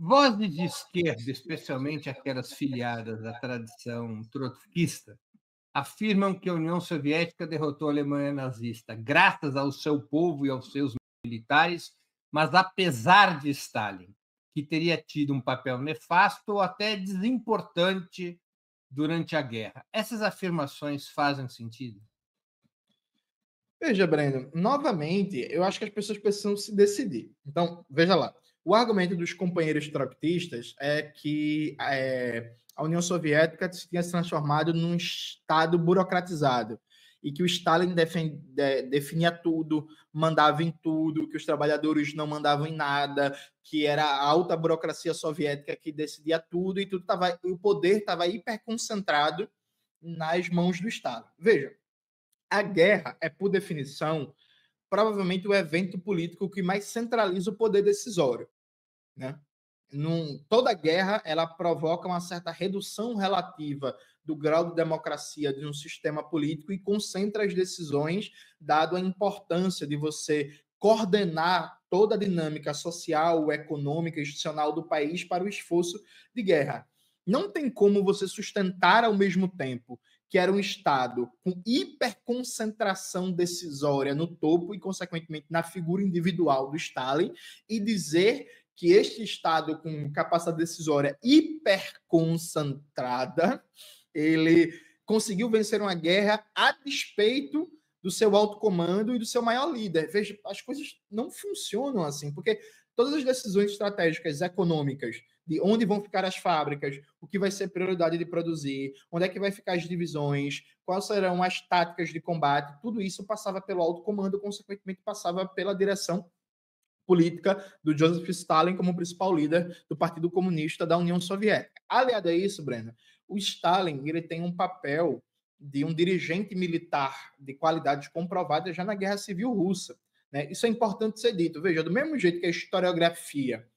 Vozes de esquerda, especialmente aquelas filiadas à tradição trotskista, afirmam que a União Soviética derrotou a Alemanha nazista graças ao seu povo e aos seus militares, mas apesar de Stalin, que teria tido um papel nefasto ou até desimportante durante a guerra. Essas afirmações fazem sentido? Veja, Breno, novamente, eu acho que as pessoas precisam se decidir. Então, veja lá. O argumento dos companheiros trotskistas é que a União Soviética tinha se transformado num Estado burocratizado e que o Stalin definia tudo, mandava em tudo, que os trabalhadores não mandavam em nada, que era a alta burocracia soviética que decidia tudo e tudo tava, o poder estava hiperconcentrado nas mãos do Estado. Veja, a guerra é, por definição, provavelmente o evento político que mais centraliza o poder decisório, né? Toda guerra ela provoca uma certa redução relativa do grau de democracia de um sistema político e concentra as decisões, dado a importância de você coordenar toda a dinâmica social, econômica e institucional do país para o esforço de guerra. Não tem como você sustentar ao mesmo tempo que era um Estado com hiperconcentração decisória no topo e, consequentemente, na figura individual do Stalin, e dizer que este Estado com capacidade decisória hiperconcentrada, ele conseguiu vencer uma guerra a despeito do seu alto comando e do seu maior líder. Veja, as coisas não funcionam assim, porque todas as decisões estratégicas econômicas de onde vão ficar as fábricas, o que vai ser prioridade de produzir, onde é que vai ficar as divisões, quais serão as táticas de combate, tudo isso passava pelo alto comando, consequentemente passava pela direção política do Joseph Stalin como principal líder do Partido Comunista da União Soviética. Aliado a isso, Breno, o Stalin ele tem um papel de um dirigente militar de qualidades comprovadas já na Guerra Civil Russa. Né? Isso é importante ser dito. Veja, do mesmo jeito que a historiografia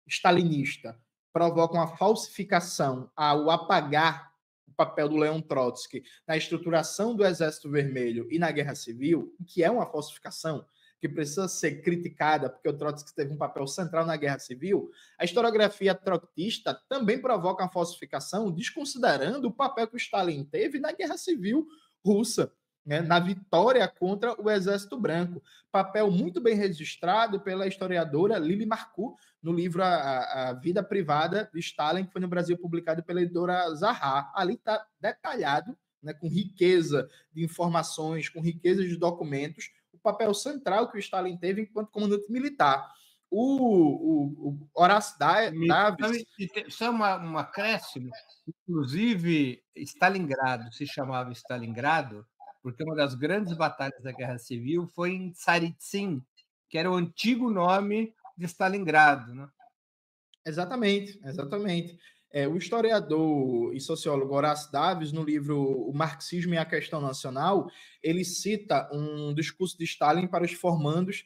stalinista provoca uma falsificação ao apagar o papel do Leon Trotsky na estruturação do Exército Vermelho e na Guerra Civil, que é uma falsificação, que precisa ser criticada, porque o Trotsky teve um papel central na Guerra Civil, a historiografia trotskista também provoca uma falsificação, desconsiderando o papel que o Stalin teve na Guerra Civil Russa, né, na vitória contra o Exército Branco. Papel muito bem registrado pela historiadora Lili Marcoux, no livro a Vida Privada de Stalin, que foi no Brasil publicado pela editora Zaha. Ali está detalhado, né, com riqueza de informações, com riqueza de documentos, o papel central que o Stalin teve enquanto comandante militar. O Horácio Davis... Só um acréscimo. Inclusive, Stalingrado se chamava Stalingrado porque uma das grandes batalhas da Guerra Civil foi em Tsaritsyn, que era o antigo nome de Stalingrado, né? Exatamente, exatamente. O historiador e sociólogo Horácio Davis, no livro O Marxismo e a Questão Nacional, ele cita um discurso de Stalin para os formandos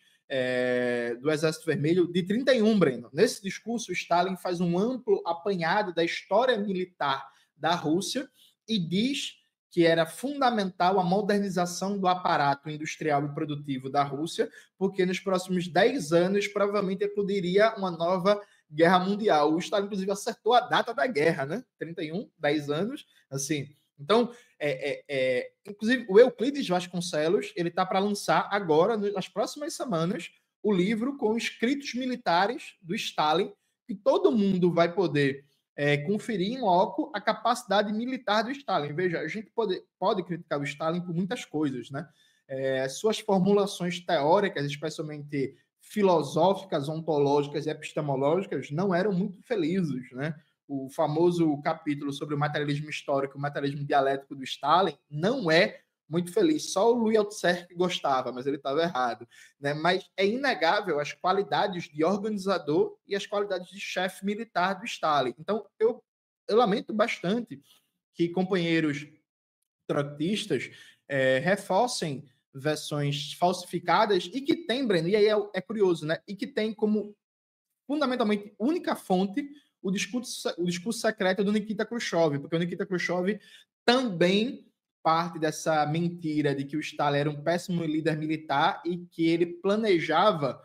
do Exército Vermelho de 31, Breno. Nesse discurso, Stalin faz um amplo apanhado da história militar da Rússia e diz que era fundamental a modernização do aparato industrial e produtivo da Rússia, porque nos próximos 10 anos provavelmente eclodiria uma nova Guerra Mundial. O Stalin, inclusive, acertou a data da guerra, né? 31, 10 anos, assim. Então, inclusive, o Euclides Vasconcelos, ele está para lançar agora, nas próximas semanas, o livro com escritos militares do Stalin, que todo mundo vai poder conferir em loco a capacidade militar do Stalin. Veja, a gente pode criticar o Stalin por muitas coisas, né? Suas formulações teóricas, especialmente filosóficas, ontológicas e epistemológicas, não eram muito felizes, né? O famoso capítulo sobre o materialismo histórico, o materialismo dialético do Stalin, não é muito feliz. Só o Louis Althusser que gostava, mas ele estava errado. Né? Mas é inegável as qualidades de organizador e as qualidades de chefe militar do Stalin. Então, eu lamento bastante que companheiros trotskistas reforcem versões falsificadas e que tem, Breno, e aí é curioso, né? E que tem como fundamentalmente única fonte o discurso secreto do Nikita Khrushchev, porque o Nikita Khrushchev também parte dessa mentira de que o Stalin era um péssimo líder militar e que ele planejava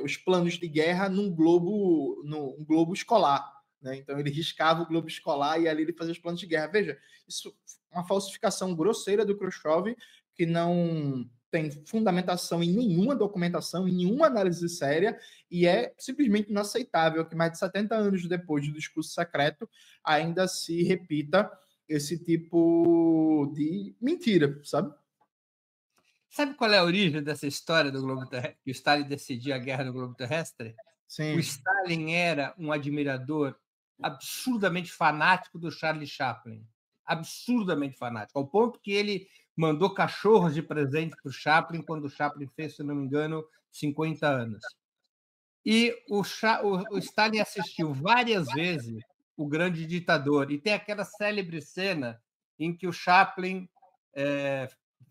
os planos de guerra num globo escolar. Né? Então, ele riscava o globo escolar e ali ele fazia os planos de guerra. Veja, isso é uma falsificação grosseira do Khrushchev, que não tem fundamentação em nenhuma documentação, em nenhuma análise séria, e é simplesmente inaceitável que mais de 70 anos depois do discurso secreto ainda se repita esse tipo de mentira, sabe? Sabe qual é a origem dessa história do globo terrestre? Que o Stalin decidia a guerra do globo terrestre? Sim. O Stalin era um admirador absurdamente fanático do Charlie Chaplin. Absurdamente fanático, ao ponto que ele mandou cachorros de presente para o Chaplin quando o Chaplin fez, se não me engano, 50 anos. E o Stalin assistiu várias vezes O Grande Ditador, e tem aquela célebre cena em que o Chaplin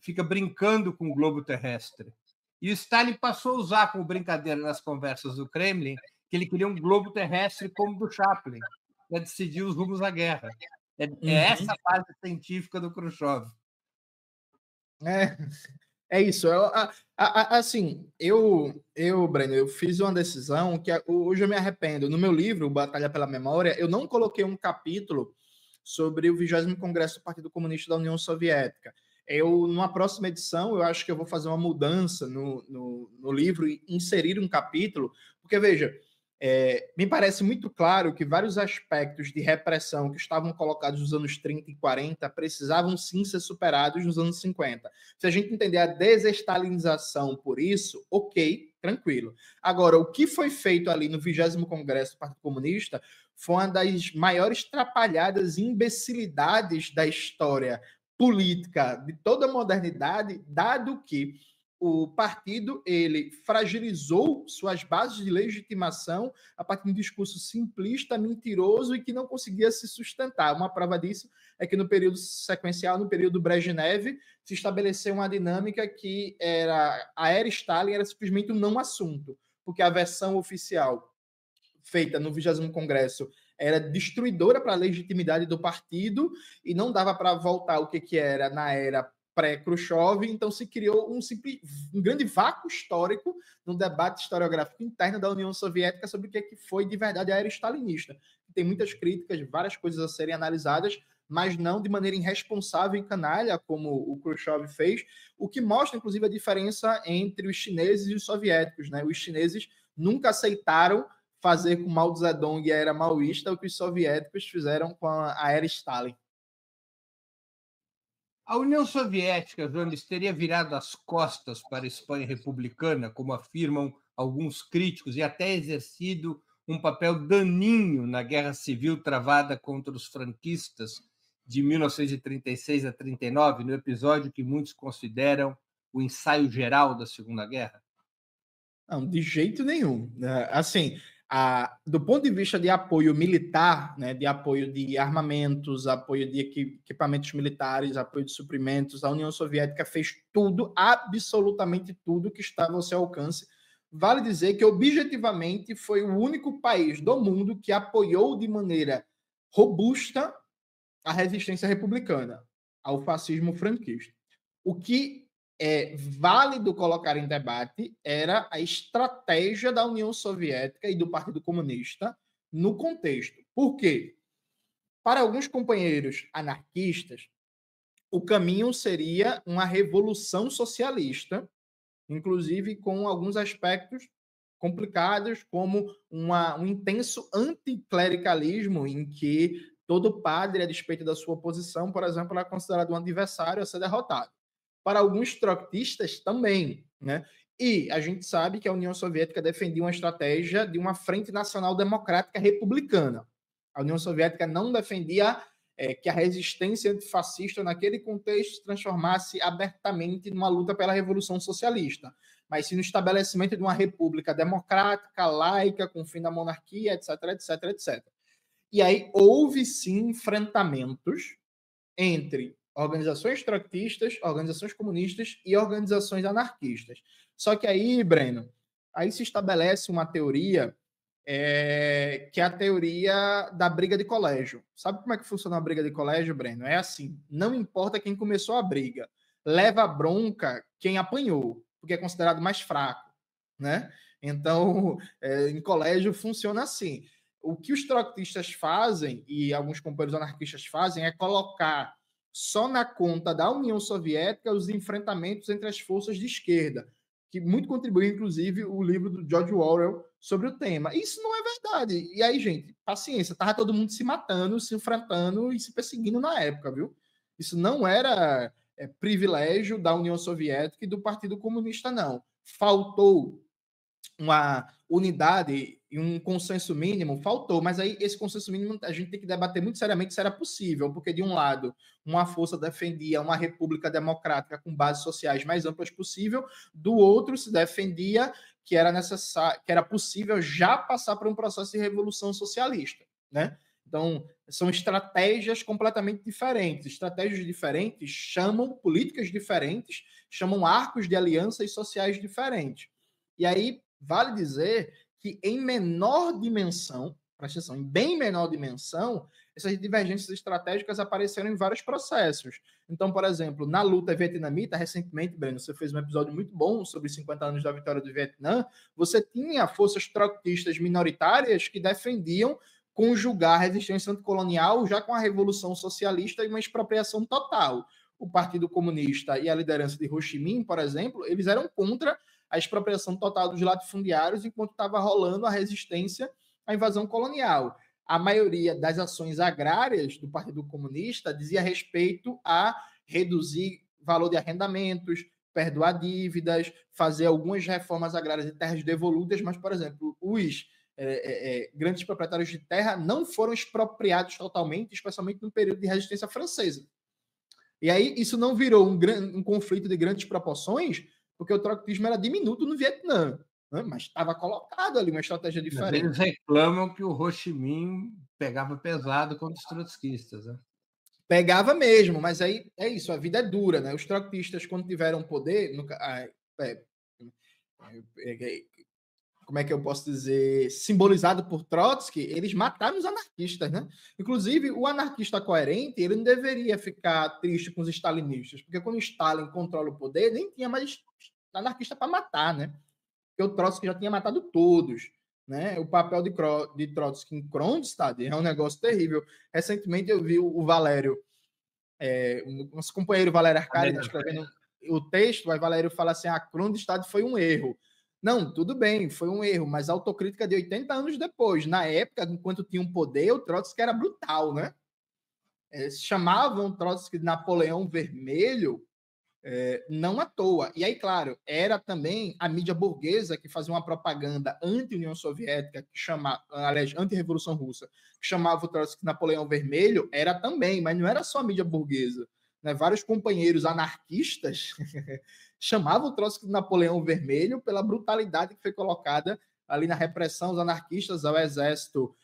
fica brincando com o globo terrestre. E o Stalin passou a usar como brincadeira nas conversas do Kremlin que ele queria um globo terrestre como o do Chaplin, para decidir os rumos da guerra. É essa a fase científica do Khrushchev. É isso. Assim, Breno, eu fiz uma decisão que hoje eu me arrependo. No meu livro, Batalha pela Memória, eu não coloquei um capítulo sobre o 20º Congresso do Partido Comunista da União Soviética. Numa próxima edição, eu acho que eu vou fazer uma mudança no livro e inserir um capítulo, porque, veja, me parece muito claro que vários aspectos de repressão que estavam colocados nos anos 30 e 40 precisavam sim ser superados nos anos 50. Se a gente entender a desestalinização por isso, ok, tranquilo. Agora, o que foi feito ali no 20º Congresso do Partido Comunista foi uma das maiores trapalhadas e imbecilidades da história política de toda a modernidade, dado que o partido ele fragilizou suas bases de legitimação a partir de um discurso simplista, mentiroso e que não conseguia se sustentar. Uma prova disso é que no período sequencial, no período Brezhnev, se estabeleceu uma dinâmica que a era Stalin era simplesmente um não assunto, porque a versão oficial feita no 20º Congresso era destruidora para a legitimidade do partido e não dava para voltar o que era na era pré-Khrushchev, então se criou um grande vácuo histórico no debate historiográfico interno da União Soviética sobre o que foi de verdade a era stalinista. Tem muitas críticas, várias coisas a serem analisadas, mas não de maneira irresponsável e canalha, como o Khrushchev fez, o que mostra, inclusive, a diferença entre os chineses e os soviéticos. Né? Os chineses nunca aceitaram fazer com Mao Zedong e a era maoísta o que os soviéticos fizeram com a era Stalin. A União Soviética, Jones, teria virado as costas para a Espanha republicana, como afirmam alguns críticos, e até exercido um papel daninho na guerra civil travada contra os franquistas de 1936 a 39, no episódio que muitos consideram o ensaio geral da Segunda Guerra? Não, de jeito nenhum. Assim, do ponto de vista de apoio militar, né, de apoio de armamentos, apoio de equipamentos militares, apoio de suprimentos, a União Soviética fez tudo, absolutamente tudo que estava ao seu alcance. Vale dizer que, objetivamente, foi o único país do mundo que apoiou de maneira robusta a resistência republicana ao fascismo franquista. O que é válido colocar em debate era a estratégia da União Soviética e do Partido Comunista no contexto. Por quê? Para alguns companheiros anarquistas, o caminho seria uma revolução socialista, inclusive com alguns aspectos complicados, como um intenso anticlericalismo, em que todo padre, a despeito da sua posição, por exemplo, é considerado um adversário a ser derrotado. Para alguns trotskistas também, né? E a gente sabe que a União Soviética defendia uma estratégia de uma frente nacional democrática republicana. A União Soviética não defendia que a resistência antifascista naquele contexto se transformasse abertamente numa luta pela revolução socialista, mas sim no estabelecimento de uma república democrática, laica, com fim da monarquia, etc, etc, etc. E aí houve sim enfrentamentos entre organizações trotskistas, organizações comunistas e organizações anarquistas. Só que aí, Breno, aí se estabelece uma teoria que é a teoria da briga de colégio. Sabe como é que funciona a briga de colégio, Breno? É assim, não importa quem começou a briga, leva a bronca quem apanhou, porque é considerado mais fraco, né? Então, em colégio funciona assim. O que os trotskistas fazem, e alguns companheiros anarquistas fazem, é colocar só na conta da União Soviética os enfrentamentos entre as forças de esquerda, que muito contribuiu, inclusive, o livro do George Orwell sobre o tema. Isso não é verdade. E aí, gente, paciência, estava todo mundo se matando, se enfrentando e se perseguindo na época, viu? Isso não era privilégio da União Soviética e do Partido Comunista, não. Faltou uma unidade e um consenso mínimo, faltou, mas aí esse consenso mínimo a gente tem que debater muito seriamente se era possível, porque de um lado uma força defendia uma república democrática com bases sociais mais amplas possível, do outro se defendia que era necessário, que era possível já passar por um processo de revolução socialista, né? Então, são estratégias completamente diferentes. Estratégias diferentes chamam políticas diferentes, chamam arcos de alianças sociais diferentes. E aí, vale dizer que em menor dimensão, presta atenção, em bem menor dimensão, essas divergências estratégicas apareceram em vários processos. Então, por exemplo, na luta vietnamita, recentemente, Breno, você fez um episódio muito bom sobre os 50 anos da vitória do Vietnã, você tinha forças trotskistas minoritárias que defendiam conjugar a resistência anticolonial já com a Revolução Socialista e uma expropriação total. O Partido Comunista e a liderança de Ho Chi Minh, por exemplo, eles eram contra a expropriação total dos latifundiários enquanto estava rolando a resistência à invasão colonial. A maioria das ações agrárias do Partido Comunista dizia respeito a reduzir valor de arrendamentos, perdoar dívidas, fazer algumas reformas agrárias de terras devolutas, mas, por exemplo, os grandes proprietários de terra não foram expropriados totalmente, especialmente no período de resistência francesa. E aí isso não virou um conflito de grandes proporções, porque o trotskismo era diminuto no Vietnã, né? Mas estava colocado ali uma estratégia diferente. Mas eles reclamam que o Ho Chi Minh pegava pesado contra os trotskistas, né? Pegava mesmo, mas aí é isso, a vida é dura, né? Os trotskistas, quando tiveram poder, como é que eu posso dizer, simbolizado por Trotsky, eles mataram os anarquistas, né? Inclusive, o anarquista coerente, ele não deveria ficar triste com os stalinistas, porque quando Stalin controla o poder, nem tinha mais anarquista para matar, né? Porque o Trotsky já tinha matado todos, né? O papel de Trotsky em Kronstadt é um negócio terrível. Recentemente eu vi o Valério, nosso companheiro Valério Arcari, escrevendo o texto, aí Valério fala assim, Kronstadt foi um erro. Não, tudo bem, foi um erro, mas a autocrítica de 80 anos depois. Na época, enquanto tinha um poder, o Trotsky era brutal, né? Chamavam o Trotsky de Napoleão Vermelho, não à toa. E aí, claro, era também a mídia burguesa que fazia uma propaganda anti-União Soviética, aliás, anti-Revolução Russa, que chamava o Trotsky de Napoleão Vermelho, era também, mas não era só a mídia burguesa. Né? Vários companheiros anarquistas chamavam o Trotsky de Napoleão Vermelho pela brutalidade que foi colocada ali na repressão dos anarquistas ao exército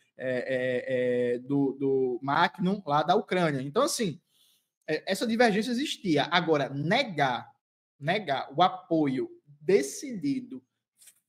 do Magnum, lá da Ucrânia. Então, assim, essa divergência existia. Agora, negar o apoio decidido,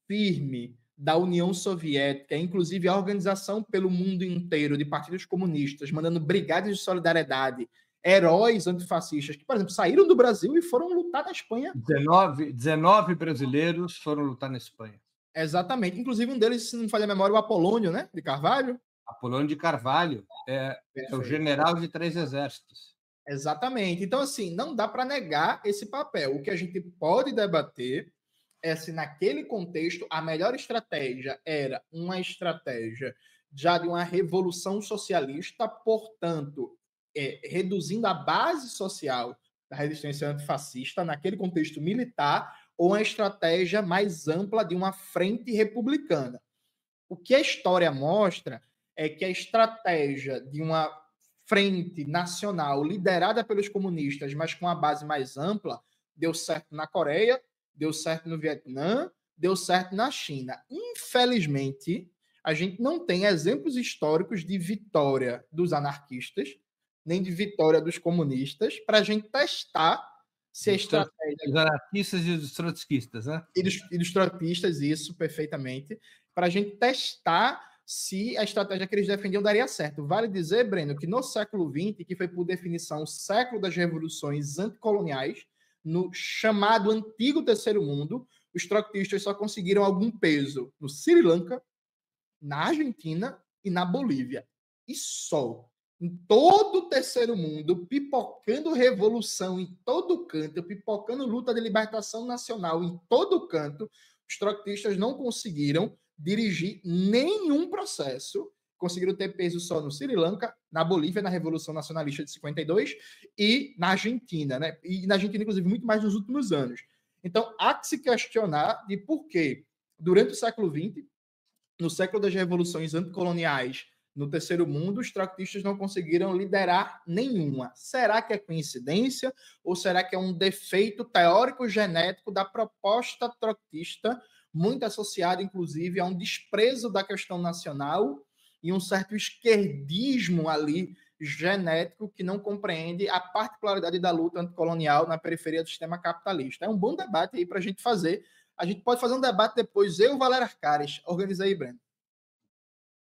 firme da União Soviética, inclusive a organização pelo mundo inteiro de partidos comunistas, mandando brigadas de solidariedade, heróis antifascistas que, por exemplo, saíram do Brasil e foram lutar na Espanha. 19 brasileiros foram lutar na Espanha. Exatamente. Inclusive um deles, se não me falha a memória, o Apolônio, né? De Carvalho. Apolônio de Carvalho é o general de 3 exércitos. Exatamente. Então, assim, não dá para negar esse papel. O que a gente pode debater é se naquele contexto a melhor estratégia era uma estratégia já de uma revolução socialista, portanto, reduzindo a base social da resistência antifascista naquele contexto militar, ou uma estratégia mais ampla de uma frente republicana. O que a história mostra é que a estratégia de uma frente nacional liderada pelos comunistas, mas com a base mais ampla, deu certo na Coreia, deu certo no Vietnã, deu certo na China. Infelizmente, a gente não tem exemplos históricos de vitória dos anarquistas, nem de vitória dos comunistas, para a gente testar se a estratégia... Dos anarquistas e dos trotskistas, né? E dos trotskistas, isso, perfeitamente. Para a gente testar se a estratégia que eles defendiam daria certo. Vale dizer, Breno, que no século XX, que foi por definição o século das revoluções anticoloniais, no chamado Antigo Terceiro Mundo, os trotskistas só conseguiram algum peso no Sri Lanka, na Argentina e na Bolívia. E só. Em todo o terceiro mundo, pipocando revolução em todo canto, pipocando luta de libertação nacional em todo canto, os trotskistas não conseguiram dirigir nenhum processo. Conseguiram ter peso só no Sri Lanka, na Bolívia, na Revolução Nacionalista de 52 e na Argentina, né? E na Argentina, inclusive, muito mais nos últimos anos. Então, há que se questionar de por que, durante o século XX, no século das revoluções anticoloniais, no terceiro mundo, os trotskistas não conseguiram liderar nenhuma. Será que é coincidência ou será que é um defeito teórico-genético da proposta trotskista, muito associada, inclusive, a um desprezo da questão nacional e um certo esquerdismo ali genético que não compreende a particularidade da luta anticolonial na periferia do sistema capitalista? É um bom debate aí para a gente fazer. A gente pode fazer um debate depois, eu e o Valério Arcares. Organiza aí, Breno.